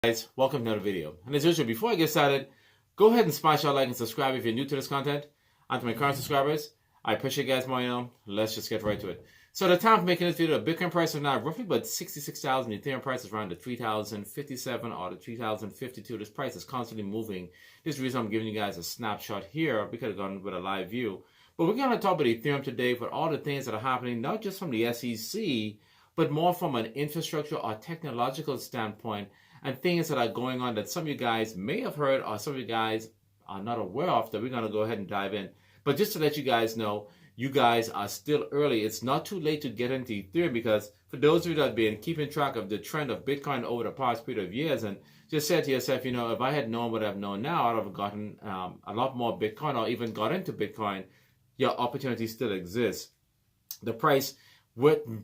Guys, welcome to another video. And as usual, before I get started, go ahead and smash that like and subscribe if you're new to this content. And to my current subscribers, I appreciate you guys more. Let's just get right to it. So the time of making this video, the Bitcoin price is now roughly about 66,000. The Ethereum price is around the 3,057 or the 3,052. This price is constantly moving. This is the reason I'm giving you guys a snapshot here. We could have gone with a live view. But we're going to talk about Ethereum today for all the things that are happening, not just from the SEC, but more from an infrastructure or technological standpoint, and things that are going on that some of you guys may have heard or some of you guys are not aware of that we're going to go ahead and dive in. But just to let you guys know, you guys are still early. It's not too late to get into Ethereum, because for those of you that have been keeping track of the trend of Bitcoin over the past period of years and just said to yourself, if I had known what I've known now, I'd have gotten a lot more Bitcoin or even got into Bitcoin. Your opportunity still exists. The price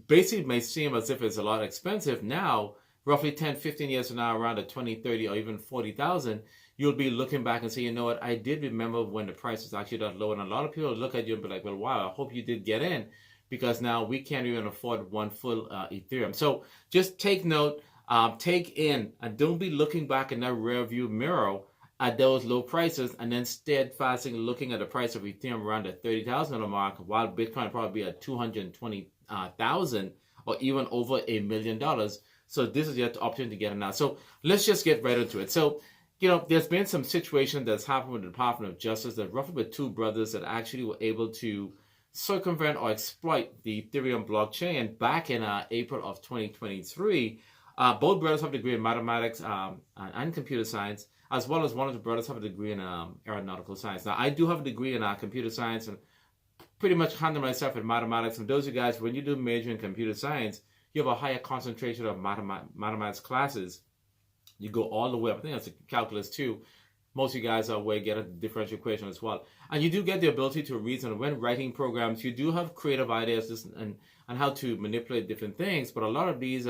basically may seem as if it's a lot expensive now. Roughly 10, 15 years from now, around the 20, 30, or even 40,000, you'll be looking back and say, you know what, I did remember when the price was actually that low. And a lot of people look at you and be like, well, wow, I hope you did get in, because now we can't even afford one full Ethereum. So just take note, take in, and don't be looking back in that rear view mirror at those low prices and then steadfastly looking at the price of Ethereum around the 30,000 mark, while Bitcoin probably be at 220,000 or even over $1 million. So this is your opportunity to get it now. So let's just get right into it. So, there's been some situation that's happened with the Department of Justice that roughly with two brothers that actually were able to circumvent or exploit the Ethereum blockchain. And back in April of 2023, both brothers have a degree in mathematics and computer science, as well as one of the brothers have a degree in aeronautical science. Now, I do have a degree in computer science and pretty much handle myself in mathematics. And those of you guys, when you do major in computer science, you have a higher concentration of mathematics classes. You go all the way up. I think that's a calculus too. Most of you guys are aware, get a differential equation as well. And you do get the ability to reason. When writing programs, you do have creative ideas and how to manipulate different things. But a lot of these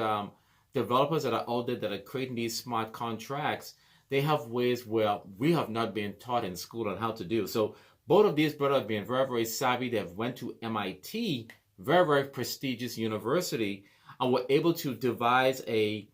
developers that are out there that are creating these smart contracts, they have ways where we have not been taught in school on how to do. So both of these brothers have been very, very savvy. They have went to MIT, very, very prestigious university, and were able to devise a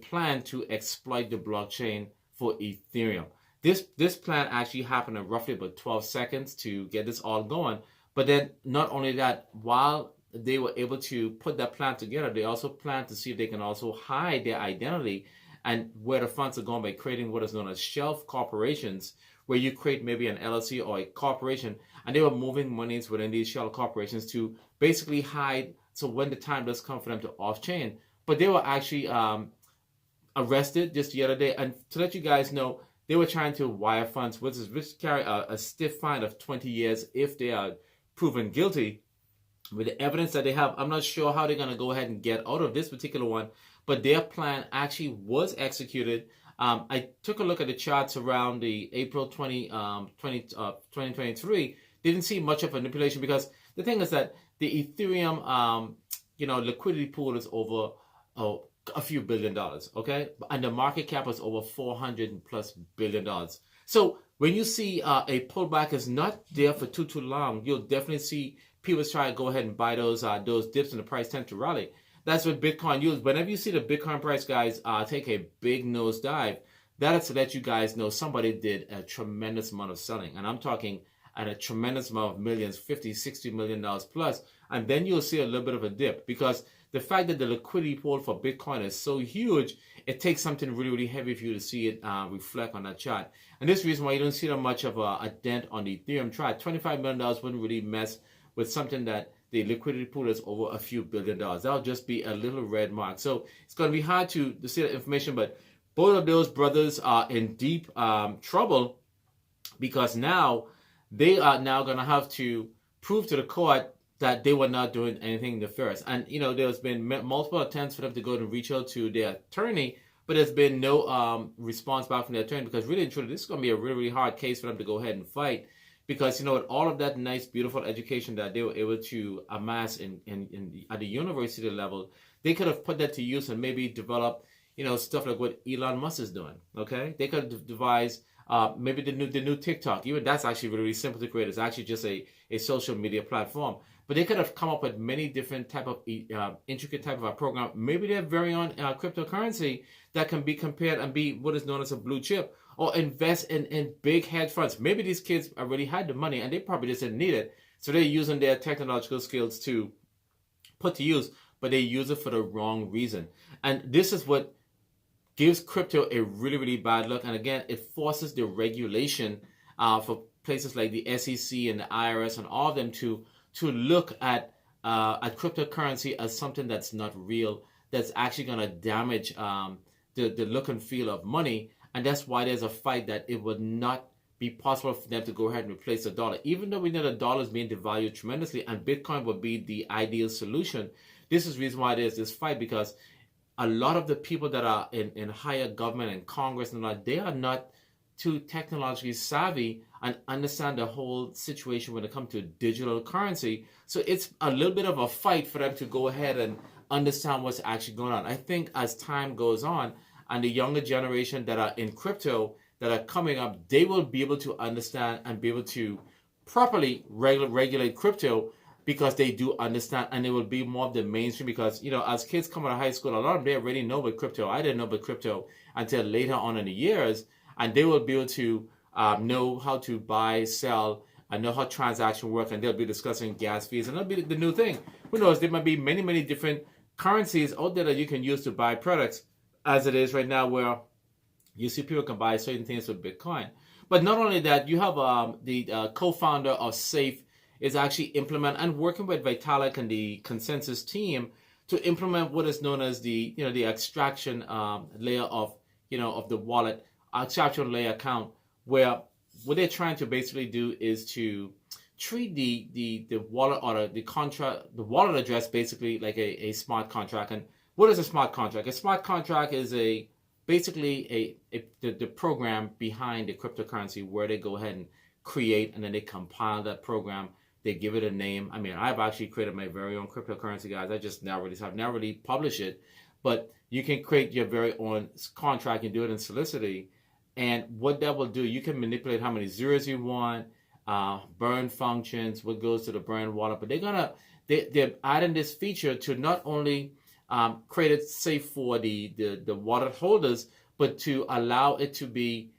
plan to exploit the blockchain for Ethereum. This plan actually happened in roughly about 12 seconds to get this all going. But then not only that, while they were able to put that plan together, they also planned to see if they can also hide their identity and where the funds are going by creating what is known as shelf corporations, where you create maybe an LLC or a corporation, and they were moving monies within these shell corporations to basically hide. So when the time does come for them to off-chain, but they were actually arrested just the other day. And to let you guys know, they were trying to wire funds, which carry a stiff fine of 20 years if they are proven guilty. With the evidence that they have, I'm not sure how they're going to go ahead and get out of this particular one, but their plan actually was executed. I took a look at the charts around the April 2023. Didn't see much of manipulation, because the thing is that the Ethereum liquidity pool is over a few $1 billion, okay? And the market cap is over $400+ billion. So when you see a pullback is not there for too long, you'll definitely see people try to go ahead and buy those dips, and the price tend to rally. That's what Bitcoin. Whenever you see the Bitcoin price, guys, take a big nosedive, that is to let you guys know somebody did a tremendous amount of selling. And I'm talking at a tremendous amount of millions, $50, $60 million plus. And then you'll see a little bit of a dip, because the fact that the liquidity pool for Bitcoin is so huge, it takes something really, really heavy for you to see it reflect on that chart. And this is the reason why you don't see that much of a dent on the Ethereum chart. $25 million wouldn't really mess with something that the liquidity pool is over a few $1 billion. That'll just be a little red mark. So it's going to be hard to see that information, but both of those brothers are in deep trouble, because now they are now going to have to prove to the court that they were not doing anything nefarious. And, there's been multiple attempts for them to go and reach out to their attorney, but there's been no response back from their attorney, because really and truly, this is going to be a really, really hard case for them to go ahead and fight, because, with all of that nice, beautiful education that they were able to amass at the university level, they could have put that to use and maybe develop, stuff like what Elon Musk is doing, okay? They could have devised maybe the new TikTok. Even that's actually really, really simple to create. It's actually just a social media platform. But but they could have come up with many different type of intricate type of a program. Maybe their very own cryptocurrency that can be compared and be what is known as a blue chip, or invest in big hedge funds. Maybe these kids already had the money and they probably just didn't need it, so they're using their technological skills to put to use, but they use it for the wrong reason. And this is what gives crypto a really, really bad look. And again, it forces the regulation for places like the SEC and the IRS and all of them to look at cryptocurrency as something that's not real, that's actually going to damage the look and feel of money. And that's why there's a fight that it would not be possible for them to go ahead and replace the dollar. Even though we know the dollar is being devalued tremendously and Bitcoin would be the ideal solution, this is the reason why there's this fight, because a lot of the people that are in higher government and Congress and all, they are not too technologically savvy and understand the whole situation when it comes to digital currency. So it's a little bit of a fight for them to go ahead and understand what's actually going on. I think as time goes on and the younger generation that are in crypto that are coming up, they will be able to understand and be able to properly regulate crypto, because they do understand, and it will be more of the mainstream. Because, you know, as kids come out of high school, a lot of them, they already know about crypto. I didn't know about crypto until later on in the years, and they will be able to know how to buy, sell, and know how transaction work, and they'll be discussing gas fees, and that'll be the new thing. Who knows, there might be many, many different currencies out there that you can use to buy products, as it is right now, where you see people can buy certain things with Bitcoin. But not only that, you have the co-founder of Safe is actually implement and working with Vitalik and the consensus team to implement what is known as the the extraction layer of of the wallet, extraction layer account, where what they're trying to basically do is to treat the wallet or the wallet address basically like a smart contract. And what is a smart contract? A smart contract is basically the program behind the cryptocurrency, where they go ahead and create and then they compile that program. They give it a name. I mean, I've actually created my very own cryptocurrency, guys. I just never really published it. But you can create your very own contract and do it in Solidity. And what that will do, you can manipulate how many zeros you want, burn functions, what goes to the burn wallet. But they're adding this feature to not only create it safe for the wallet holders, but to allow it to be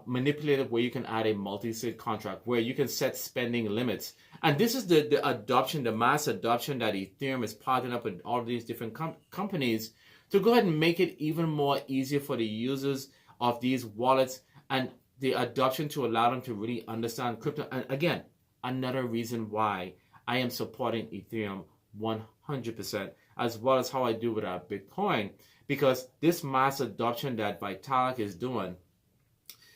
manipulated, where you can add a multi-sig contract, where you can set spending limits. And this is the adoption, the mass adoption that Ethereum is partnering up with all of these different companies to go ahead and make it even more easier for the users of these wallets, and the adoption to allow them to really understand crypto. And again, another reason why I am supporting Ethereum 100%, as well as how I do with our Bitcoin, because this mass adoption that Vitalik is doing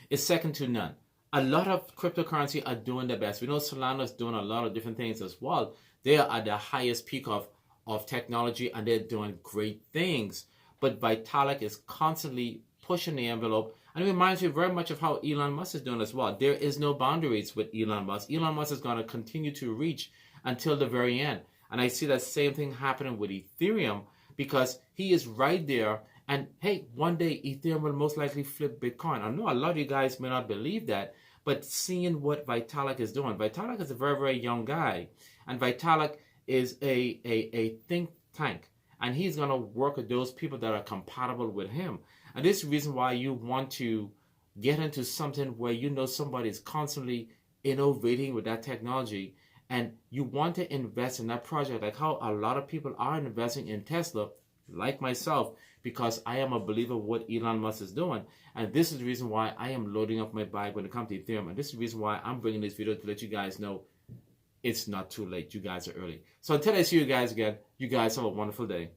is second to none. A lot of cryptocurrency are doing the best. We know Solana is doing a lot of different things as well. They are at the highest peak of technology, and they're doing great things. But Vitalik is constantly pushing the envelope, and it reminds me very much of how Elon Musk is doing as well. There is no boundaries with Elon Musk. Elon Musk is going to continue to reach until the very end. And I see that same thing happening with Ethereum, because he is right there. And hey, one day Ethereum will most likely flip Bitcoin. I know a lot of you guys may not believe that, but seeing what Vitalik is doing, Vitalik is a very, very young guy, and Vitalik is a think tank, and he's going to work with those people that are compatible with him. And this is the reason why you want to get into something where you know somebody is constantly innovating with that technology, and you want to invest in that project, like how a lot of people are investing in Tesla, like myself, because I am a believer of what Elon Musk is doing. And this is the reason why I am loading up my bag when it comes to Ethereum. And this is the reason why I'm bringing this video, to let you guys know it's not too late. You guys are early. So until I see you guys again, you guys have a wonderful day.